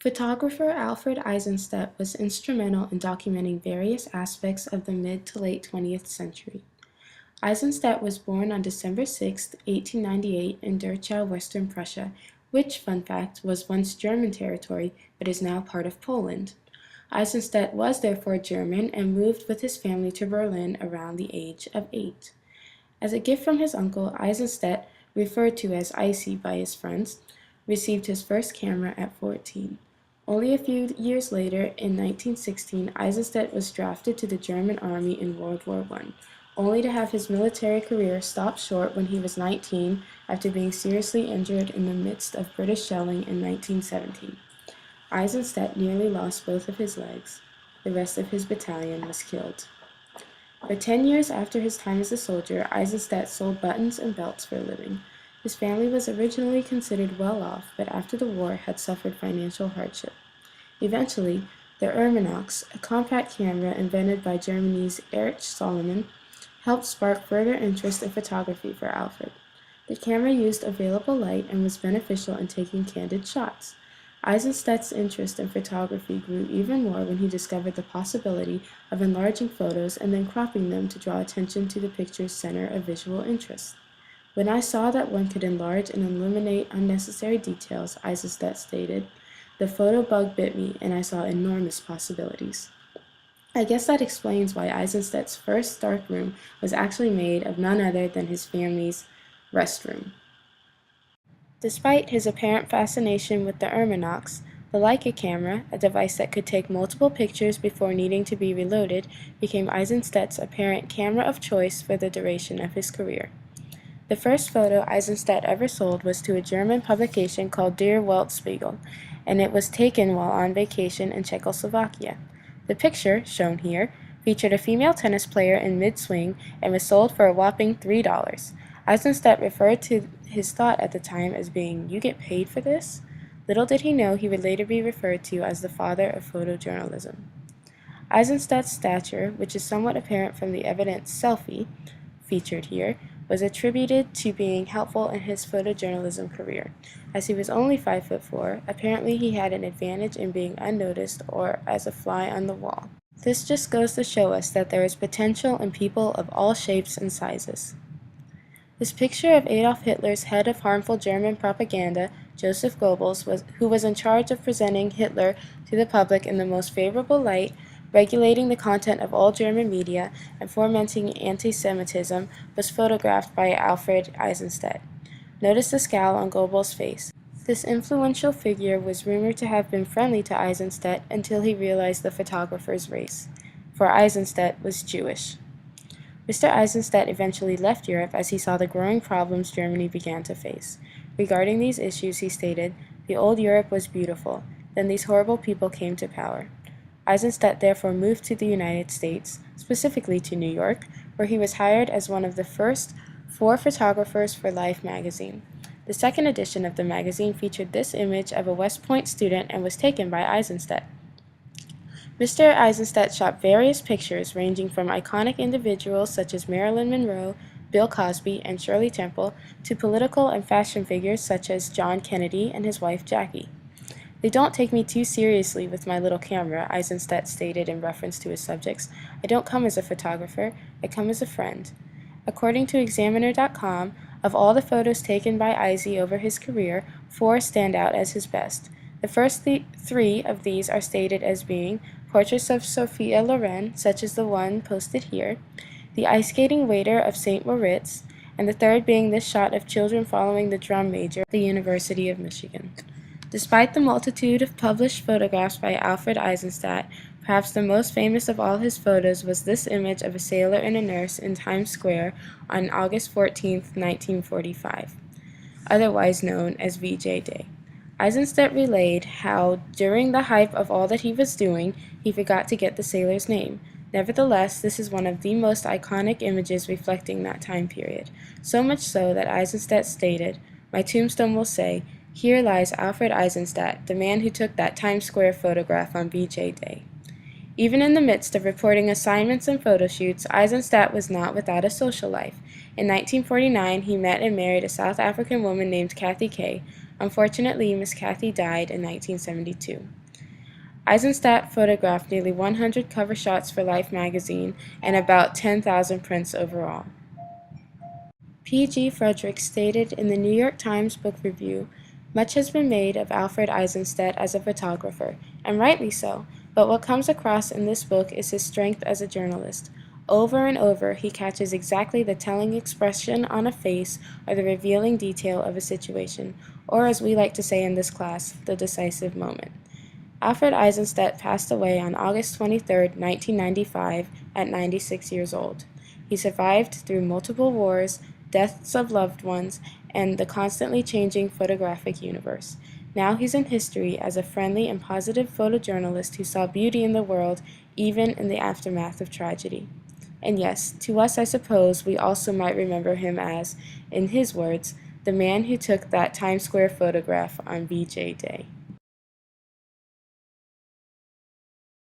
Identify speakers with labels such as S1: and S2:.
S1: Photographer Alfred Eisenstaedt was instrumental in documenting various aspects of the mid to late 20th century. Eisenstaedt was born on December 6, 1898 in Dachau, Western Prussia, which, fun fact, was once German territory but is now part of Poland. Eisenstaedt was therefore German and moved with his family to Berlin around the age of 8. As a gift from his uncle, Eisenstaedt, referred to as Icy by his friends, received his first camera at 14. Only a few years later, in 1916, Eisenstaedt was drafted to the German army in World War I, only to have his military career stop short when he was 19 after being seriously injured in the midst of British shelling in 1917. Eisenstaedt nearly lost both of his legs. The rest of his battalion was killed. For 10 years after his time as a soldier, Eisenstaedt sold buttons and belts for a living. His family was originally considered well off, but after the war had suffered financial hardship. Eventually, the Urmanox, a compact camera invented by Germany's Erich Solomon, helped spark further interest in photography for Alfred. The camera used available light and was beneficial in taking candid shots. Eisenstadt's interest in photography grew even more when he discovered the possibility of enlarging photos and then cropping them to draw attention to the picture's center of visual interest. When I saw that one could enlarge and eliminate unnecessary details, Eisenstaedt stated, the photo bug bit me and I saw enormous possibilities. I guess that explains why Eisenstadt's first darkroom was actually made of none other than his family's restroom. Despite his apparent fascination with the Urmanox, the Leica camera, a device that could take multiple pictures before needing to be reloaded, became Eisenstadt's apparent camera of choice for the duration of his career. The first photo Eisenstaedt ever sold was to a German publication called Der Weltspiegel, and it was taken while on vacation in Czechoslovakia. The picture, shown here, featured a female tennis player in mid-swing and was sold for a whopping $3. Eisenstaedt referred to his thought at the time as being, "You get paid for this?" Little did he know he would later be referred to as the father of photojournalism. Eisenstadt's stature, which is somewhat apparent from the evident selfie featured here, was attributed to being helpful in his photojournalism career. As he was only 5'4", apparently he had an advantage in being unnoticed or as a fly on the wall. This just goes to show us that there is potential in people of all shapes and sizes. This picture of Adolf Hitler's head of harmful German propaganda, Joseph Goebbels, who was in charge of presenting Hitler to the public in the most favorable light, regulating the content of all German media, and fomenting anti-Semitism, was photographed by Alfred Eisenstaedt. Notice the scowl on Goebbels' face. This influential figure was rumored to have been friendly to Eisenstaedt until he realized the photographer's race, for Eisenstaedt was Jewish. Mr. Eisenstaedt eventually left Europe as he saw the growing problems Germany began to face. Regarding these issues, he stated, "The old Europe was beautiful. Then these horrible people came to power." Eisenstaedt therefore moved to the United States, specifically to New York, where he was hired as one of the first 4 photographers for Life magazine. The second edition of the magazine featured this image of a West Point student and was taken by Eisenstaedt. Mr. Eisenstaedt shot various pictures ranging from iconic individuals such as Marilyn Monroe, Bill Cosby, and Shirley Temple to political and fashion figures such as John Kennedy and his wife Jackie. "They don't take me too seriously with my little camera," Eisenstaedt stated in reference to his subjects. "I don't come as a photographer, I come as a friend." According to Examiner.com, of all the photos taken by Eisy over his career, 4 stand out as his best. The first 3 of these are stated as being portraits of Sophia Loren, such as the one posted here, the ice skating waiter of St. Moritz, and the third being this shot of children following the drum major at the University of Michigan. Despite the multitude of published photographs by Alfred Eisenstaedt, perhaps the most famous of all his photos was this image of a sailor and a nurse in Times Square on August 14, 1945, otherwise known as VJ Day. Eisenstaedt relayed how, during the hype of all that he was doing, he forgot to get the sailor's name. Nevertheless, this is one of the most iconic images reflecting that time period, so much so that Eisenstaedt stated, "My tombstone will say, 'Here lies Alfred Eisenstaedt, the man who took that Times Square photograph on VJ Day.'" Even in the midst of reporting assignments and photo shoots, Eisenstaedt was not without a social life. In 1949, he met and married a South African woman named Kathy Kay, Unfortunately, Miss Kathy died in 1972. Eisenstaedt photographed nearly 100 cover shots for Life magazine and about 10,000 prints overall. P.G. Frederick stated in the New York Times Book Review, "Much has been made of Alfred Eisenstaedt as a photographer, and rightly so, but what comes across in this book is his strength as a journalist. Over and over he catches exactly the telling expression on a face or the revealing detail of a situation, or as we like to say in this class, the decisive moment." Alfred Eisenstaedt passed away on August 23, 1995, at 96 years old. He survived through multiple wars, deaths of loved ones, and the constantly changing photographic universe. Now he's in history as a friendly and positive photojournalist who saw beauty in the world even in the aftermath of tragedy. And yes, to us I suppose we also might remember him as, in his words, the man who took that Times Square photograph on VJ Day.